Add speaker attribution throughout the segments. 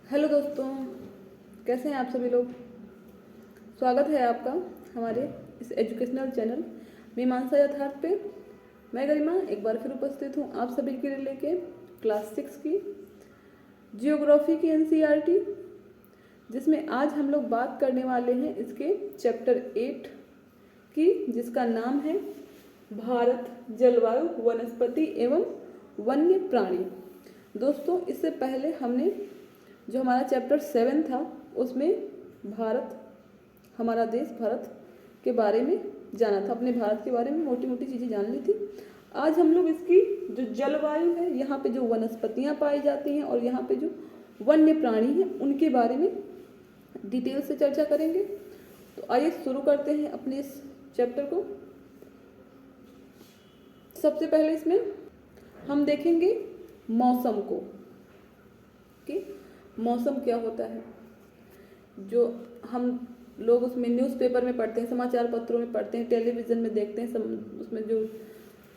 Speaker 1: Hello दोस्तों, कैसे हैं आप सभी लोग। स्वागत है आपका हमारे इस एजुकेशनल चैनल मीमांसा यथार्थ पे। मैं गरिमा एक बार फिर उपस्थित हूँ आप सभी के लिए लेके क्लास 6 की जियोग्राफी की एनसीईआरटी, जिसमें आज हम लोग बात करने वाले हैं इसके चैप्टर 8 की, जिसका नाम है भारत, जलवायु, वनस्पति एवं वन्य प्राणी। दोस्तों, इससे पहले हमने जो हमारा चैप्टर 7 था उसमें भारत, हमारा देश भारत के बारे में जाना था, अपने भारत के बारे में मोटी मोटी चीज़ें जान ली थी। आज हम लोग इसकी जो जलवायु है, यहाँ पे जो वनस्पतियाँ पाई जाती हैं और यहाँ पे जो वन्य प्राणी हैं उनके बारे में डिटेल से चर्चा करेंगे। तो आइए शुरू करते हैं अपने इस चैप्टर को। सबसे पहले इसमें हम देखेंगे मौसम को कि मौसम क्या होता है। जो हम लोग उसमें न्यूज़पेपर में पढ़ते हैं, समाचार पत्रों में पढ़ते हैं, टेलीविज़न में देखते हैं, उसमें जो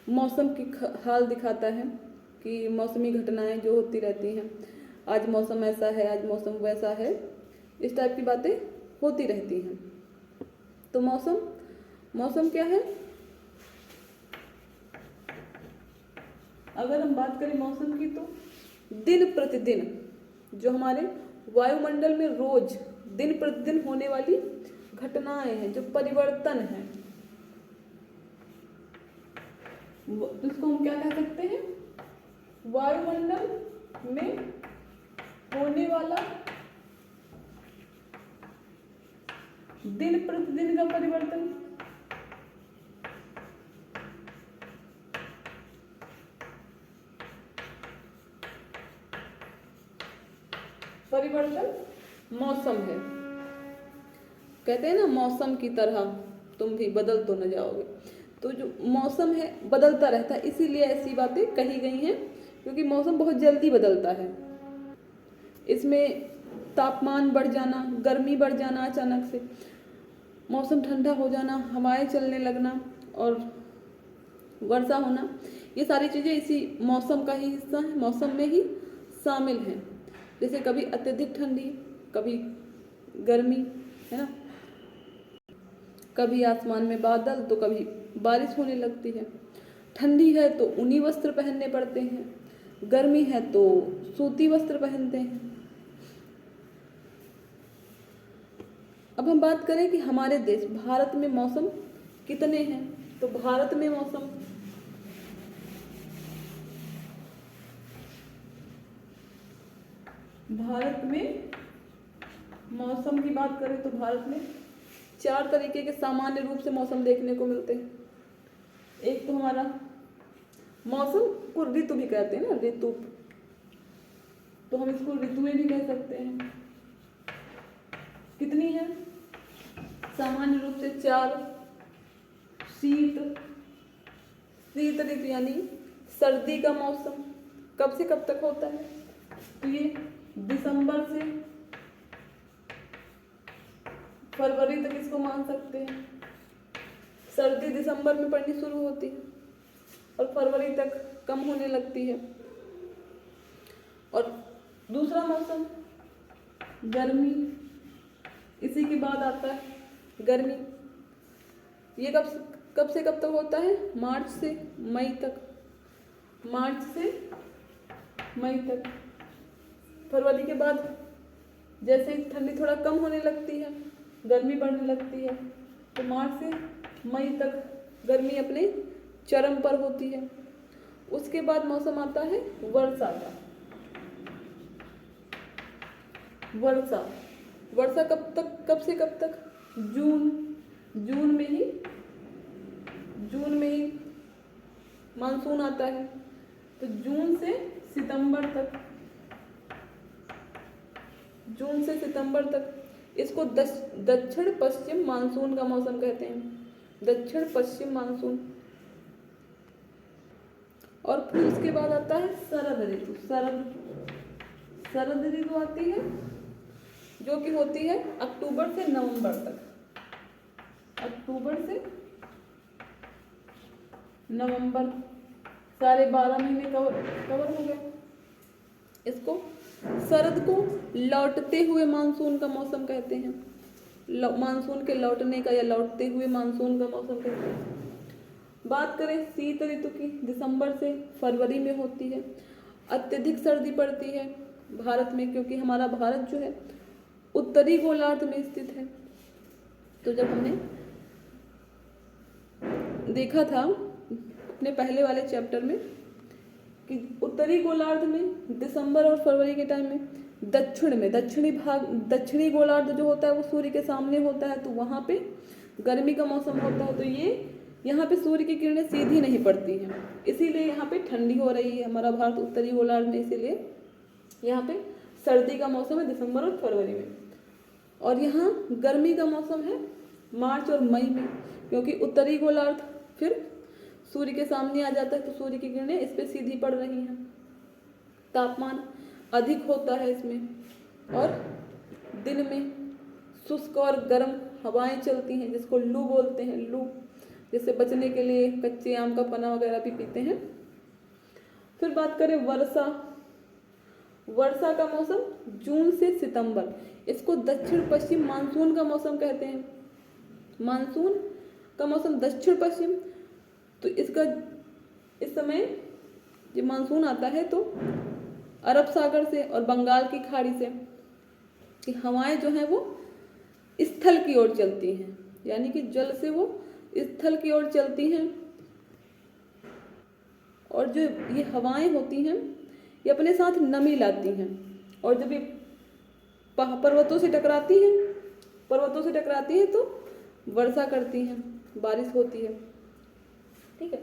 Speaker 1: मौसम की हाल दिखाता है कि मौसमी घटनाएं जो होती रहती हैं, आज मौसम ऐसा है, आज मौसम वैसा है, इस टाइप की बातें होती रहती हैं। तो मौसम क्या है। अगर हम बात करें मौसम की, तो दिन प्रतिदिन जो हमारे वायुमंडल में रोज दिन प्रतिदिन होने वाली घटनाएं हैं, जो परिवर्तन है, जिसको हम क्या कह सकते हैं, वायुमंडल में होने वाला दिन प्रतिदिन का परिवर्तन। मौसम है। कहते हैं ना, मौसम की तरह तुम भी बदल तो न जाओगे। तो जो मौसम है बदलता रहता है, इसीलिए ऐसी बातें कही गई हैं, क्योंकि मौसम बहुत जल्दी बदलता है। इसमें तापमान बढ़ जाना, गर्मी बढ़ जाना, अचानक से मौसम ठंडा हो जाना, हवाएं चलने लगना और वर्षा होना, ये सारी चीज़ें इसी मौसम का ही हिस्सा है, मौसम में ही शामिल हैं। जैसे कभी अत्यधिक ठंडी, कभी गर्मी, है ना, कभी आसमान में बादल तो कभी बारिश होने लगती है। ठंडी है तो ऊनी वस्त्र पहनने पड़ते हैं, गर्मी है तो सूती वस्त्र पहनते हैं। अब हम बात करें कि हमारे देश भारत में मौसम कितने हैं। तो भारत में मौसम की बात करें तो भारत में 4 तरीके के सामान्य रूप से मौसम देखने को मिलते हैं। एक तो हमारा मौसम को ऋतु भी कहते हैं ना, ऋतु, तो हम इसको ऋतुएं भी कह सकते हैं। कितनी है, सामान्य रूप से 4। शीत ऋतु यानी सर्दी का मौसम कब से कब तक होता है, तो ये दिसंबर से फरवरी तक इसको मान सकते हैं। सर्दी दिसंबर में पड़नी शुरू होती है और फरवरी तक कम होने लगती है। और दूसरा मौसम गर्मी, इसी के बाद आता है गर्मी। ये कब से कब तक होता है, मार्च से मई तक। फरवरी के बाद जैसे ठंडी थोड़ा कम होने लगती है, गर्मी बढ़ने लगती है, तो मार्च से मई तक गर्मी अपने चरम पर होती है। उसके बाद मौसम आता है वर्षा का। वर्षा कब से कब तक, जून में ही मानसून आता है, तो जून से सितंबर तक इसको दक्षिण पश्चिम मानसून का मौसम कहते हैं, दक्षिण पश्चिम मानसून। और फिर उसके बाद आता है शरद ऋतु। शरद ऋतु आती है, जो कि होती है अक्टूबर से नवंबर तक। सारे 12 महीने कवर हो गए। इसको शरद को लौटते हुए मानसून का मौसम कहते हैं, मानसून के लौटने का या लौटते हुए मानसून का मौसम कहते हैं। बात करें शीत ऋतु की, दिसंबर से फरवरी में होती है। अत्यधिक सर्दी पड़ती है भारत में, क्योंकि हमारा भारत जो है उत्तरी गोलार्ध में स्थित है। तो जब हमने देखा था अपने पहले वाले चैप्टर में कि उत्तरी गोलार्ध में दिसंबर और फरवरी के टाइम में दक्षिण में दक्षिणी गोलार्ध जो होता है वो सूर्य के सामने होता है, तो वहाँ पे गर्मी का मौसम होता है। तो ये यहाँ पे सूर्य की किरणें सीधी नहीं पड़ती हैं, इसीलिए यहाँ पे ठंडी हो रही है हमारा भारत उत्तरी गोलार्ध में, इसीलिए यहाँ पे सर्दी का मौसम है दिसंबर और फरवरी में। और यहाँ गर्मी का मौसम है मार्च और मई में, क्योंकि उत्तरी गोलार्ध फिर सूर्य के सामने आ जाता है, तो सूर्य की किरणें इस पे सीधी पड़ रही हैं। तापमान अधिक होता है इसमें, और दिन में शुष्क और गर्म हवाएं चलती हैं, जिसको लू बोलते हैं। लू, जिससे बचने के लिए कच्चे आम का पन्ना वगैरह भी पीते हैं। फिर बात करें वर्षा का मौसम जून से सितंबर, इसको दक्षिण पश्चिम मानसून का मौसम कहते हैं। मानसून का मौसम दक्षिण पश्चिम, तो इसका इस समय जब मानसून आता है तो अरब सागर से और बंगाल की खाड़ी से कि हवाएं जो हैं वो स्थल की ओर चलती हैं, यानी कि जल से वो स्थल की ओर चलती हैं। और जो ये हवाएं होती हैं ये अपने साथ नमी लाती हैं, और जब ये पर्वतों से टकराती हैं तो वर्षा करती हैं, बारिश होती है। ठीक है।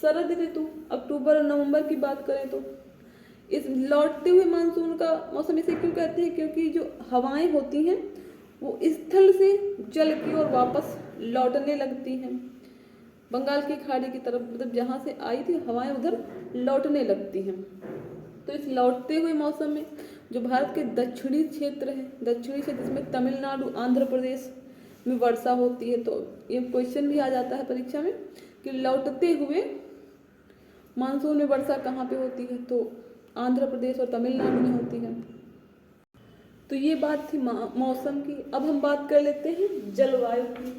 Speaker 1: शरद ऋतु अक्टूबर और नवंबर की बात करें तो इस लौटते हुए मानसून का मौसम इसे क्यों कहते हैं, क्योंकि जो हवाएं होती हैं वो स्थल से जल की ओर वापस लौटने लगती हैं। बंगाल की खाड़ी की तरफ, मतलब जहाँ से आई थी हवाएं उधर लौटने लगती हैं। तो इस लौटते हुए मौसम में जो भारत के दक्षिणी क्षेत्र जिसमें तमिलनाडु, आंध्र प्रदेश में वर्षा होती है, तो ये क्वेश्चन भी आ जाता है परीक्षा में कि लौटते हुए मानसून में वर्षा कहाँ पे होती है, तो आंध्र प्रदेश और तमिलनाडु में होती है। तो ये बात थी मौसम की। अब हम बात कर लेते हैं जलवायु की,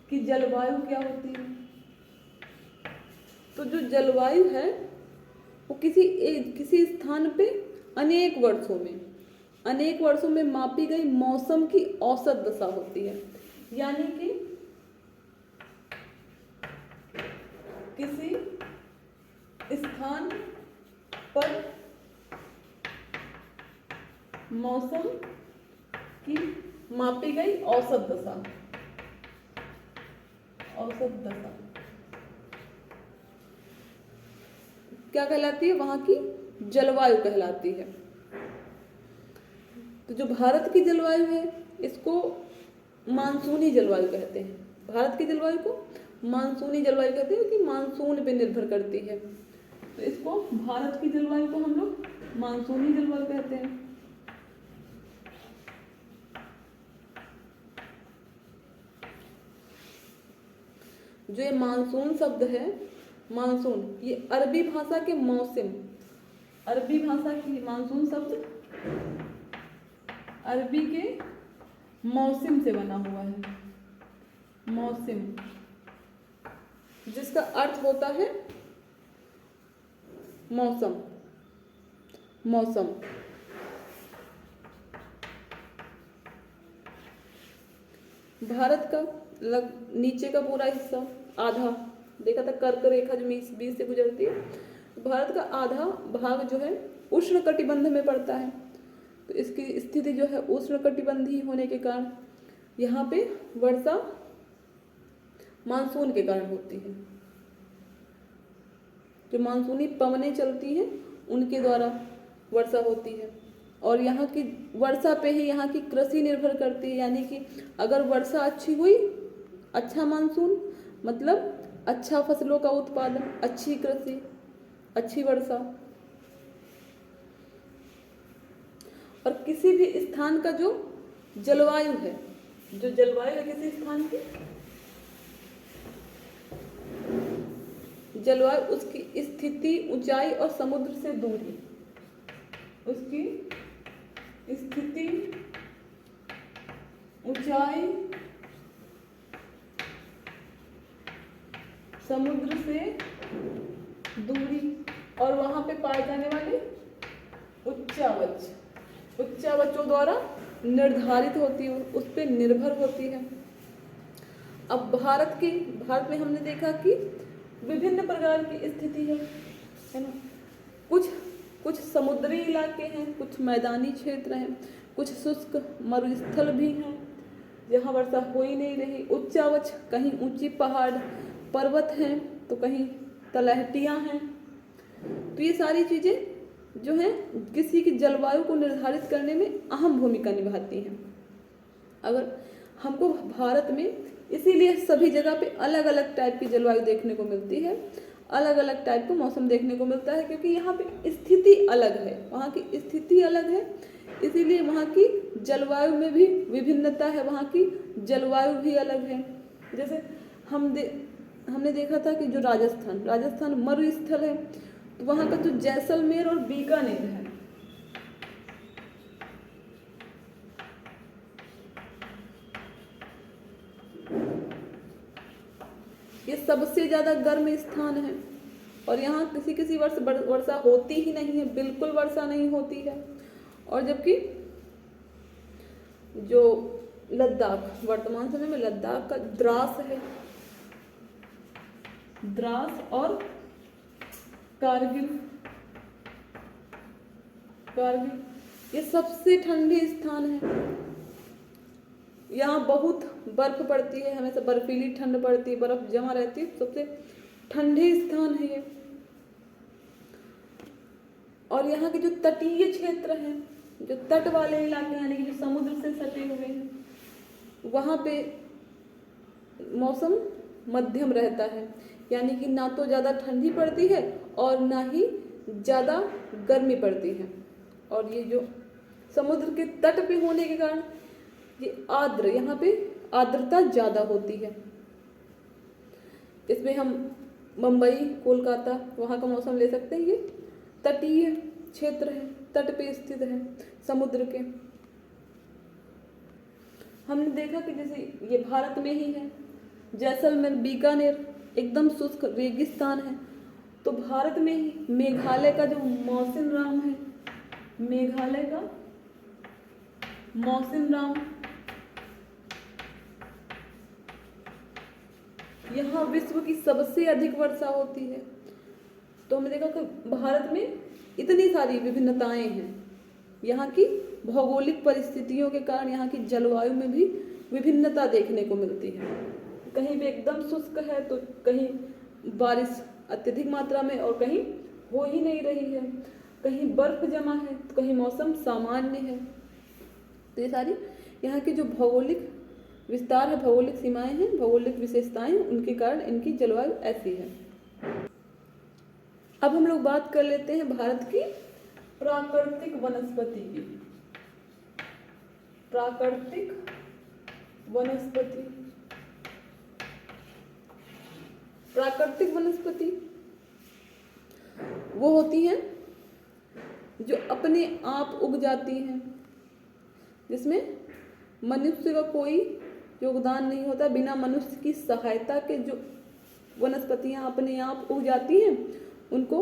Speaker 1: कि जलवायु क्या होती है। तो जो जलवायु है वो किसी स्थान पे अनेक वर्षों में मापी गई मौसम की औसत दशा होती है, यानी कि किसी स्थान पर मौसम की मापी गई औसत दशा क्या कहलाती है, वहां की जलवायु कहलाती है। तो जो भारत की जलवायु है इसको मानसूनी जलवायु कहते हैं। भारत की जलवायु को मानसूनी जलवायु कहते हैं, कि मानसून पे निर्भर करती है। तो इसको भारत की जलवायु को हम लोग मानसूनी जलवायु कहते हैं। जो ये मानसून शब्द है, मानसून, ये अरबी भाषा के मानसून शब्द अरबी के मौसम से बना हुआ है। मौसम, जिसका अर्थ होता है मौसम। भारत का नीचे का पूरा हिस्सा आधा, देखा था कर्क रेखा जो बीच से गुजरती है, भारत का आधा भाग जो है उष्ण कटिबंध में पड़ता है। तो इसकी स्थिति जो है उष्ण कटिबंधीय होने के कारण यहाँ पे वर्षा मानसून के कारण होती है। जो मानसूनी पवनें चलती हैं उनके द्वारा वर्षा होती है, और यहाँ की वर्षा पे ही यहाँ की कृषि निर्भर करती है। यानी कि अगर वर्षा अच्छी हुई, अच्छा मानसून मतलब अच्छा फसलों का उत्पादन, अच्छी कृषि, अच्छी वर्षा। और किसी भी स्थान का जो जलवायु है किसी स्थान की जलवायु, उसकी स्थिति, ऊंचाई और समुद्र से दूरी, उसकी स्थिति, ऊंचाई, समुद्र से दूरी और वहां पे पाए जाने वाले उच्चावचों द्वारा निर्धारित होती है, उस पर निर्भर होती है। अब भारत में हमने देखा कि विभिन्न प्रकार की स्थिति है ना। कुछ समुद्री इलाके हैं, कुछ मैदानी क्षेत्र हैं, कुछ शुष्क मरुस्थल भी हैं जहाँ वर्षा हो ही नहीं रही। उच्चावच कहीं ऊंची पहाड़ पर्वत हैं तो कहीं तलहटियाँ हैं। तो ये सारी चीज़ें जो हैं किसी की जलवायु को निर्धारित करने में अहम भूमिका निभाती हैं। अगर हमको भारत में इसीलिए सभी जगह पे अलग अलग टाइप की जलवायु देखने को मिलती है, अलग अलग टाइप का मौसम देखने को मिलता है, क्योंकि यहाँ पे स्थिति अलग है, वहाँ की स्थिति अलग है, इसीलिए वहाँ की जलवायु में भी विभिन्नता है, वहाँ की जलवायु भी अलग है। जैसे हमने देखा था कि जो राजस्थान मरुस्थल है, तो वहाँ का जो जैसलमेर और बीकानेर है, ये सबसे ज़्यादा गर्म स्थान है और यहाँ किसी वर्ष वर्षा होती ही नहीं है, बिल्कुल वर्षा नहीं होती है। और जबकि जो लद्दाख, वर्तमान समय में लद्दाख का द्रास है, द्रास और कारगिल ये सबसे ठंडे स्थान है। यहाँ बहुत बर्फ पड़ती है, हमेशा बर्फीली ठंड पड़ती है, बर्फ जमा रहती है, सबसे ठंडे स्थान है ये। और यहाँ के जो तटीय क्षेत्र हैं, जो तट वाले इलाके यानी कि जो समुद्र से सटे हुए हैं, वहाँ पे मौसम मध्यम रहता है, यानी कि ना तो ज़्यादा ठंडी पड़ती है और ना ही ज़्यादा गर्मी पड़ती है। और ये जो समुद्र के तट पे होने के कारण ये यहाँ पे आर्द्रता ज़्यादा होती है। इसमें हम मुंबई, कोलकाता वहाँ का मौसम ले सकते हैं। ये तटीय क्षेत्र है, तट पे स्थित है समुद्र के। हमने देखा कि जैसे ये भारत में ही है, जैसलमेर बीकानेर एकदम शुष्क रेगिस्तान है। तो भारत में ही मेघालय का जो मौसिनराम है, मेघालय का मौसिनराम, यहाँ विश्व की सबसे अधिक वर्षा होती है। तो हमने देखा कि भारत में इतनी सारी विभिन्नताएं हैं। यहाँ की भौगोलिक परिस्थितियों के कारण यहाँ की जलवायु में भी विभिन्नता देखने को मिलती है। कहीं भी एकदम शुष्क है तो कहीं बारिश अत्यधिक मात्रा में और कहीं हो ही नहीं रही है, कहीं बर्फ जमा है तो कहीं मौसम सामान्य है। तो ये सारी यहाँ की जो भौगोलिक विस्तार है, भौगोलिक सीमाएं हैं, भौगोलिक विशेषताएं, उनके कारण इनकी जलवायु ऐसी है। अब हम लोग बात कर लेते हैं भारत की प्राकृतिक वनस्पति की। प्राकृतिक वनस्पति वो होती हैं जो अपने आप उग जाती हैं, जिसमें मनुष्य का कोई योगदान नहीं होता। बिना मनुष्य की सहायता के जो वनस्पतियां अपने आप उग जाती हैं उनको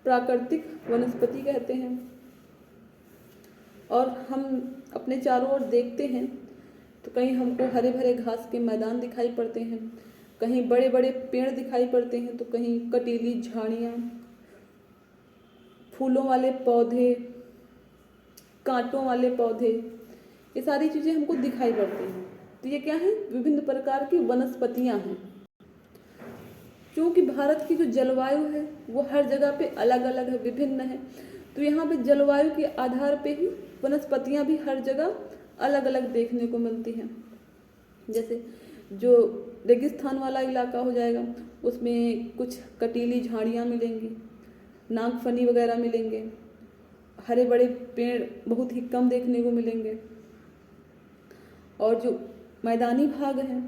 Speaker 1: प्राकृतिक वनस्पति कहते हैं। और हम अपने चारों ओर देखते हैं तो कहीं हमको हरे भरे घास के मैदान दिखाई पड़ते हैं, कहीं बड़े बड़े पेड़ दिखाई पड़ते हैं, तो कहीं कटीली झाड़ियाँ, फूलों वाले पौधे, कांटों वाले पौधे, ये सारी चीज़ें हमको दिखाई पड़ती हैं। तो ये क्या है? विभिन्न प्रकार की वनस्पतियां हैं। क्योंकि भारत की जो जलवायु है वो हर जगह पे अलग अलग है, विभिन्न है, तो यहाँ पे जलवायु के आधार पे ही वनस्पतियां भी हर जगह अलग अलग देखने को मिलती हैं। जैसे जो रेगिस्तान वाला इलाका हो जाएगा उसमें कुछ कटीली झाड़ियाँ मिलेंगी, नागफनी वगैरह मिलेंगे, हरे बड़े पेड़ बहुत ही कम देखने को मिलेंगे। और जो मैदानी भाग हैं,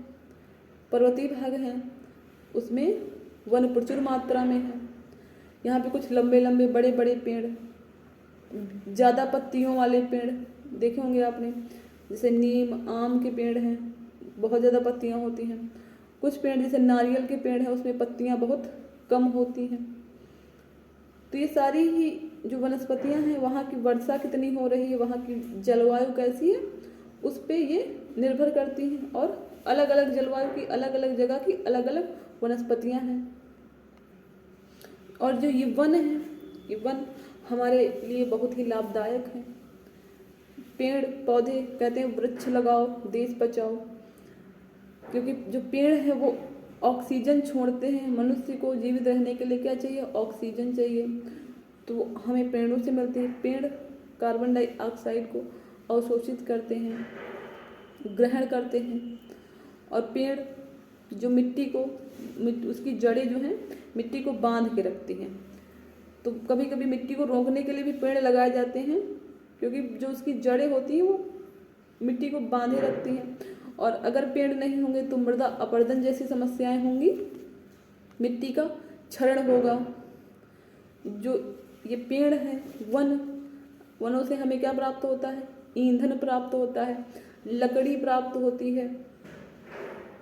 Speaker 1: पर्वतीय भाग हैं, उसमें वन प्रचुर मात्रा में है। यहाँ पे कुछ लंबे लंबे बड़े बड़े पेड़ ज़्यादा पत्तियों वाले पेड़ देखे होंगे आपने, जैसे नीम आम के पेड़ हैं, बहुत ज़्यादा पत्तियाँ होती हैं। कुछ पेड़ जैसे नारियल के पेड़ हैं, उसमें पत्तियाँ बहुत कम होती हैं। तो ये सारी ही जो वनस्पतियाँ हैं, वहाँ की वर्षा कितनी हो रही है, वहाँ की जलवायु कैसी है, उस पर ये निर्भर करती हैं। और अलग अलग जलवायु की, अलग अलग जगह की अलग अलग वनस्पतियाँ हैं। और जो ये वन है, ये वन हमारे लिए बहुत ही लाभदायक है। पेड़ पौधे कहते हैं वृक्ष लगाओ देश बचाओ, क्योंकि जो पेड़ है वो ऑक्सीजन छोड़ते हैं। मनुष्य को जीवित रहने के लिए क्या चाहिए? ऑक्सीजन चाहिए, तो हमें पेड़ों से मिलती है। पेड़ कार्बन डाइऑक्साइड को अवशोषित करते हैं, ग्रहण करते हैं। और पेड़ जो मिट्टी को, उसकी जड़ें जो हैं मिट्टी को बांध के रखती हैं। तो कभी कभी मिट्टी को रोकने के लिए भी पेड़ लगाए जाते हैं, क्योंकि जो उसकी जड़ें होती हैं वो मिट्टी को बांधे रखती हैं। और अगर पेड़ नहीं होंगे तो मृदा अपरदन जैसी समस्याएं होंगी, मिट्टी का क्षरण होगा। जो ये पेड़ हैं, वनों से हमें क्या प्राप्त होता है? ईंधन प्राप्त होता है, लकड़ी प्राप्त होती है,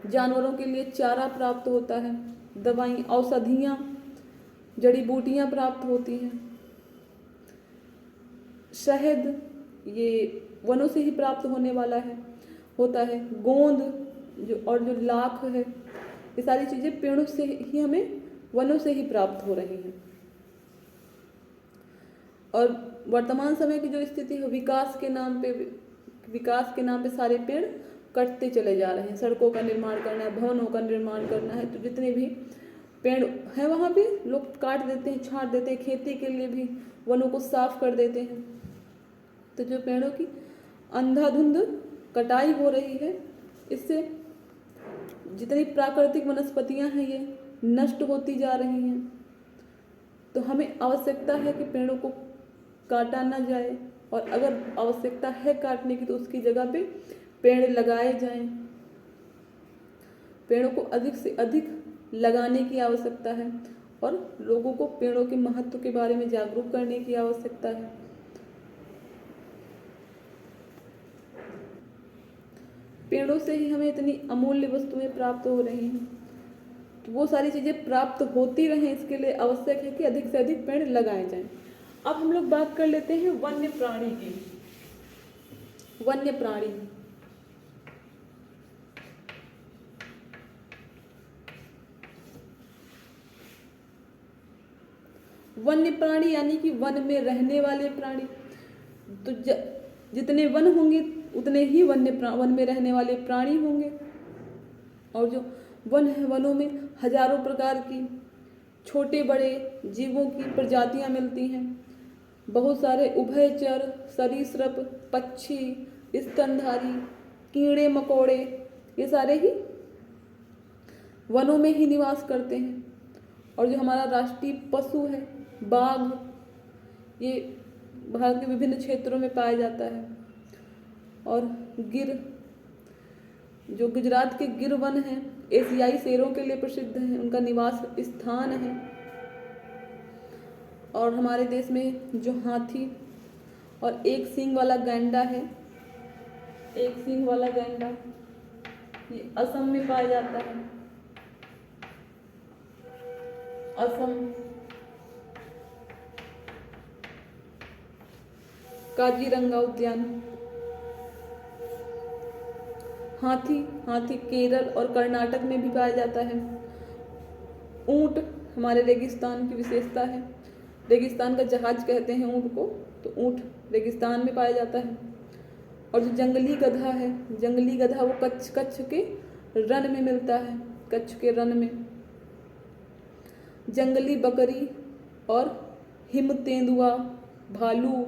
Speaker 1: जानवरों के लिए चारा प्राप्त होता है, दवाई औषधियाँ जड़ी बूटियाँ प्राप्त होती हैं। शहद ये वनों से ही प्राप्त होने वाला है, होता है। गोंद जो और जो लाख है, ये सारी चीज़ें पेड़ों से ही, हमें वनों से ही प्राप्त हो रही हैं। और वर्तमान समय की जो स्थिति है, विकास के नाम पे सारे पेड़ कटते चले जा रहे हैं। सड़कों का निर्माण करना है, भवनों का निर्माण करना है, तो जितने भी पेड़ हैं वहाँ पे लोग काट देते हैं, छांट देते हैं। खेती के लिए भी वनों को साफ कर देते हैं। तो जो पेड़ों की अंधाधुंध कटाई हो रही है, इससे जितनी प्राकृतिक वनस्पतियाँ हैं ये नष्ट होती जा रही हैं। तो हमें आवश्यकता है कि पेड़ों को काटा ना जाए, और अगर आवश्यकता है काटने की तो उसकी जगह पे पेड़ लगाए जाएं। पेड़ों को अधिक से अधिक लगाने की आवश्यकता है, और लोगों को पेड़ों के महत्व के बारे में जागरूक करने की आवश्यकता है। पेड़ों से ही हमें इतनी अमूल्य वस्तुएं प्राप्त हो रही हैं, तो वो सारी चीज़ें प्राप्त होती रहें, इसके लिए आवश्यक है कि अधिक से अधिक पेड़ लगाए जाएं। अब हम लोग बात कर लेते हैं वन्य प्राणी की। वन्य प्राणी, वन्य प्राणी यानी कि वन में रहने वाले प्राणी। तो जितने वन होंगे उतने ही वन में रहने वाले प्राणी होंगे। और जो वन है, वनों में हजारों प्रकार की छोटे बड़े जीवों की प्रजातियां मिलती हैं। बहुत सारे उभयचर, सरीसृप, पक्षी, स्तनधारी, कीड़े मकोड़े, ये सारे ही वनों में ही निवास करते हैं। और जो हमारा राष्ट्रीय पशु है बाघ, ये भारत के विभिन्न क्षेत्रों में पाया जाता है। और गिर, जो गुजरात के गिर वन हैं, एशियाई शेरों के लिए प्रसिद्ध हैं, उनका निवास स्थान है। और हमारे देश में जो हाथी और एक सींग वाला गैंडा है, एक सींग वाला गैंडा, ये असम में पाया जाता है। असम, काजीरंगा उद्यान। हाथी केरल और कर्नाटक में भी पाया जाता है। ऊंट हमारे रेगिस्तान की विशेषता है। रेगिस्तान का जहाज कहते हैं ऊंट को, तो ऊंट रेगिस्तान में पाया जाता है। और जो जंगली गधा है, जंगली गधा वो कच्छ के रण में मिलता है, कच्छ के रण में। जंगली बकरी और हिम तेंदुआ, भालू,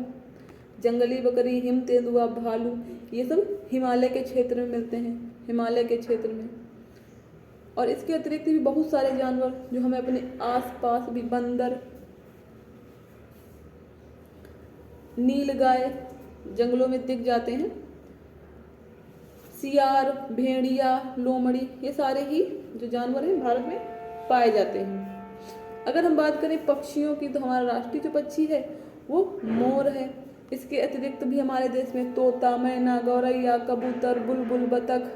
Speaker 1: जंगली बकरी, हिम तेंदुआ, भालू, ये सब हिमालय के क्षेत्र में मिलते हैं, हिमालय के क्षेत्र में। और इसके अतिरिक्त भी बहुत सारे जानवर जो हमें अपने आसपास भी, बंदर, नीलगाय जंगलों में दिख जाते हैं। सियार, भेड़िया, लोमड़ी, ये सारे ही जो जानवर हैं भारत में पाए जाते हैं। अगर हम बात करें पक्षियों की, तो हमारा राष्ट्रीय जो पक्षी है वो मोर है। इसके अतिरिक्त भी हमारे देश में तोता, मैना, गौरैया, कबूतर, बुलबुल, बतख,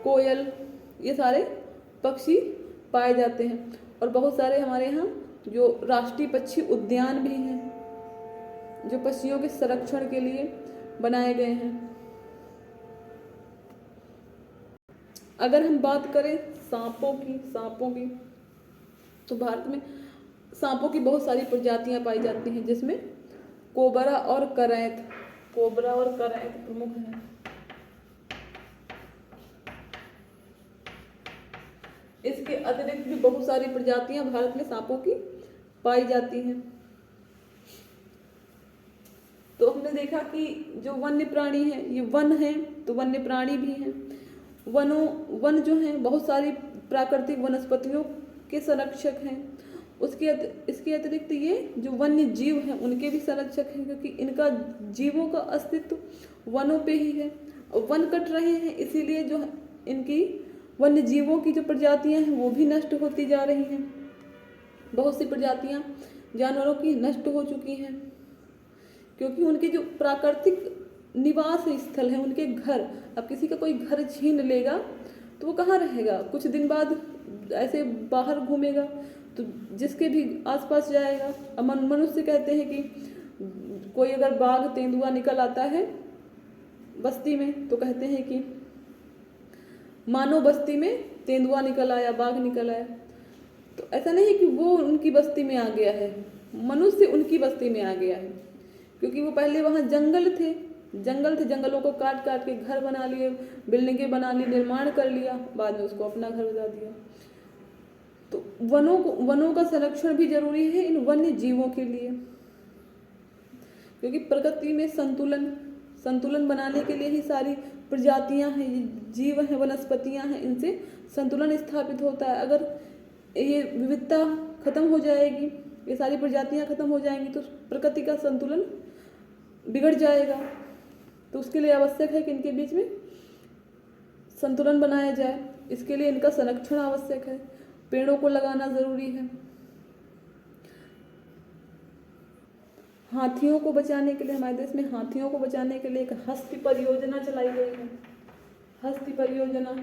Speaker 1: कोयल, ये सारे पक्षी पाए जाते हैं। और बहुत सारे हमारे यहाँ जो राष्ट्रीय पक्षी उद्यान भी हैं जो पक्षियों के संरक्षण के लिए बनाए गए हैं। अगर हम बात करें सांपों की तो भारत में सांपों की बहुत सारी प्रजातियां पाई जाती हैं, जिसमें कोबरा और करैंत प्रमुख हैं। इसके अतिरिक्त भी बहुत सारी प्रजातियां भारत में सांपों की पाई जाती हैं। तो हमने देखा कि जो वन्य प्राणी है, ये वन है तो वन्य प्राणी भी हैं। वन जो हैं बहुत सारी प्राकृतिक वनस्पतियों के संरक्षक हैं। इसके अतिरिक्त ये जो वन्य जीव हैं उनके भी संरक्षक हैं, क्योंकि इनका जीवों का अस्तित्व वनों पे ही है। वन कट रहे हैं, इसीलिए जो इनकी वन्य जीवों की जो प्रजातियां हैं वो भी नष्ट होती जा रही हैं। बहुत सी प्रजातियां जानवरों की नष्ट हो चुकी हैं, क्योंकि उनके जो प्राकृतिक निवास स्थल है, उनके घर, अब किसी का कोई घर छीन लेगा तो वो कहाँ रहेगा? कुछ दिन बाद ऐसे बाहर घूमेगा तो जिसके भी आसपास जाएगा। अब मनुष्य कहते हैं कि कोई अगर बाघ तेंदुआ निकल आता है बस्ती में तो कहते हैं कि मानो बस्ती में तेंदुआ निकल आया, बाघ निकल आया। तो ऐसा नहीं कि वो उनकी बस्ती में आ गया है, मनुष्य उनकी बस्ती में आ गया है, क्योंकि वो पहले वहाँ जंगल थे, जंगलों को काट काट के घर बना लिए, बिल्डिंगें बना ली, निर्माण कर लिया, बाद में उसको अपना घर बना दिया। तो वनों का संरक्षण भी जरूरी है इन वन्य जीवों के लिए, क्योंकि प्रकृति में संतुलन बनाने के लिए ही सारी प्रजातियां हैं, जीव हैं, वनस्पतियां हैं, इनसे संतुलन स्थापित होता है। अगर ये विविधता खत्म हो जाएगी, ये सारी प्रजातियां खत्म हो जाएंगी तो प्रकृति का संतुलन बिगड़ जाएगा। तो उसके लिए आवश्यक है कि इनके बीच में संतुलन बनाया जाए। इसके लिए इनका संरक्षण आवश्यक है, पेड़ों को लगाना जरूरी है। हाथियों को बचाने के लिए, हमारे देश में हाथियों को बचाने के लिए एक हस्ती परियोजना चलाई गई है, हस्ती परियोजना,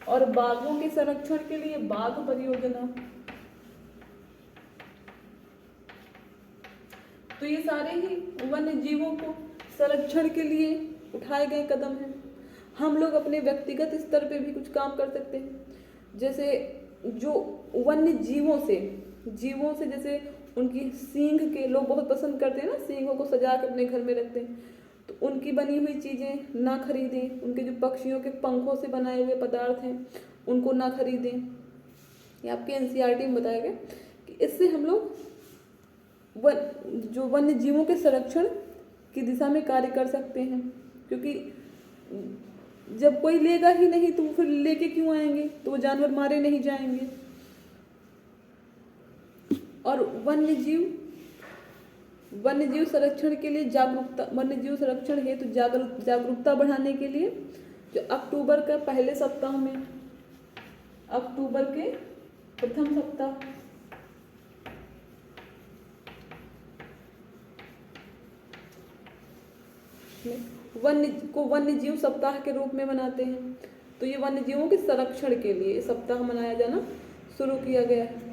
Speaker 1: और बाघों के संरक्षण के लिए बाघ परियोजना। तो ये सारे ही वन्य जीवों को संरक्षण के लिए उठाए गए कदम हैं। हम लोग अपने व्यक्तिगत स्तर पे भी कुछ काम कर सकते हैं, जैसे जो वन्य जीवों से जैसे उनकी सींग के लोग बहुत पसंद करते हैं ना, सींगों को सजा के अपने घर में रखते हैं, तो उनकी बनी हुई चीज़ें ना खरीदें। उनके जो पक्षियों के पंखों से बनाए हुए पदार्थ हैं उनको ना खरीदें। ये आपके एनसीईआरटी में बताया गया कि इससे हम लोग जो वन्य जीवों के संरक्षण की दिशा में कार्य कर सकते हैं, क्योंकि जब कोई लेगा ही नहीं तो फिर लेके क्यों आएंगे? तो वो जानवर मारे नहीं जाएंगे। और वन्य जीव संरक्षण के लिए वन्य जीव संरक्षण हेतु जागरूकता बढ़ाने के लिए जो अक्टूबर के पहले सप्ताह में, अक्टूबर के प्रथम सप्ताह वन्य जीव सप्ताह के रूप में मनाते हैं। तो ये वन्य जीवों के संरक्षण के लिए सप्ताह मनाया जाना शुरू किया गया है।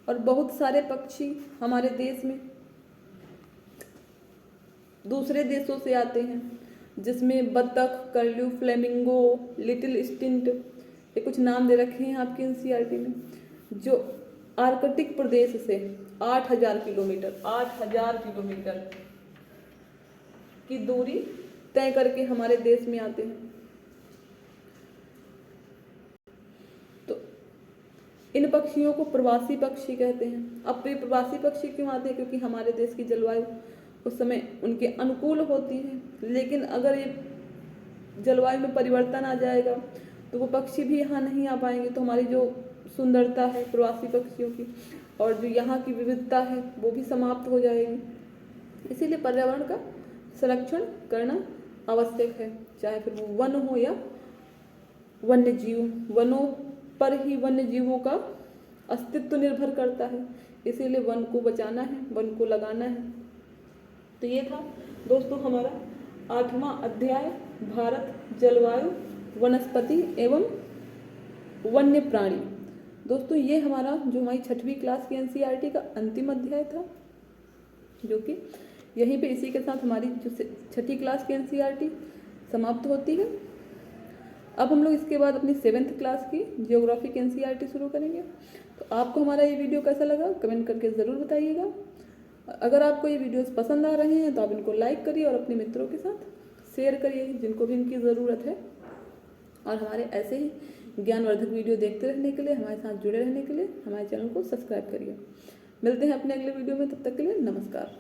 Speaker 1: और बहुत सारे पक्षी हमारे देश में दूसरे देशों से आते हैं, जिसमें बतख, कर्ल्यू, फ्लेमिंगो, लिटिल स्टिंट, ये कुछ नाम दे रखे हैं आपकी एनसीईआरटी में, जो आर्कटिक प्रदेश से 8,000 किलोमीटर की दूरी तय करके हमारे देश में आते हैं। तो इन पक्षियों को प्रवासी पक्षी कहते हैं। अब ये प्रवासी पक्षी क्यों आते हैं? क्योंकि हमारे देश की जलवायु उस समय उनके अनुकूल होती है, लेकिन अगर ये जलवायु में परिवर्तन आ जाएगा तो वो पक्षी भी यहाँ नहीं आ पाएंगे। तो हमारी जो सुंदरता है प्रवासी पक्षियों की और जो यहाँ की विविधता है वो भी समाप्त हो जाएगी। इसीलिए पर्यावरण का संरक्षण करना आवश्यक है, चाहे फिर वो वन हो या वन्य जीव। वनों पर ही वन्य जीवों का अस्तित्व निर्भर करता है, इसीलिए वन को बचाना है, वन को लगाना है। तो ये था दोस्तों हमारा 8वां अध्याय, भारत, जलवायु, वनस्पति एवं वन्य प्राणी। दोस्तों ये हमारा जो हमारी 6वीं क्लास की एनसीईआरटी का अंतिम अध्याय था, जो कि यहीं पे इसी के साथ हमारी जो 6ठी क्लास की एनसीईआरटी समाप्त होती है। अब हम लोग इसके बाद अपनी 7th क्लास की ज्योग्राफी की एनसीईआरटी शुरू करेंगे। तो आपको हमारा ये वीडियो कैसा लगा कमेंट करके ज़रूर बताइएगा। अगर आपको ये वीडियोस पसंद आ रहे हैं तो आप इनको लाइक करिए और अपने मित्रों के साथ शेयर करिए जिनको भी इनकी ज़रूरत है। और हमारे ऐसे ही ज्ञानवर्धक वीडियो देखते रहने के लिए, हमारे साथ जुड़े रहने के लिए हमारे चैनल को सब्सक्राइब करिए। मिलते हैं अपने अगले वीडियो में, तब तक के लिए नमस्कार।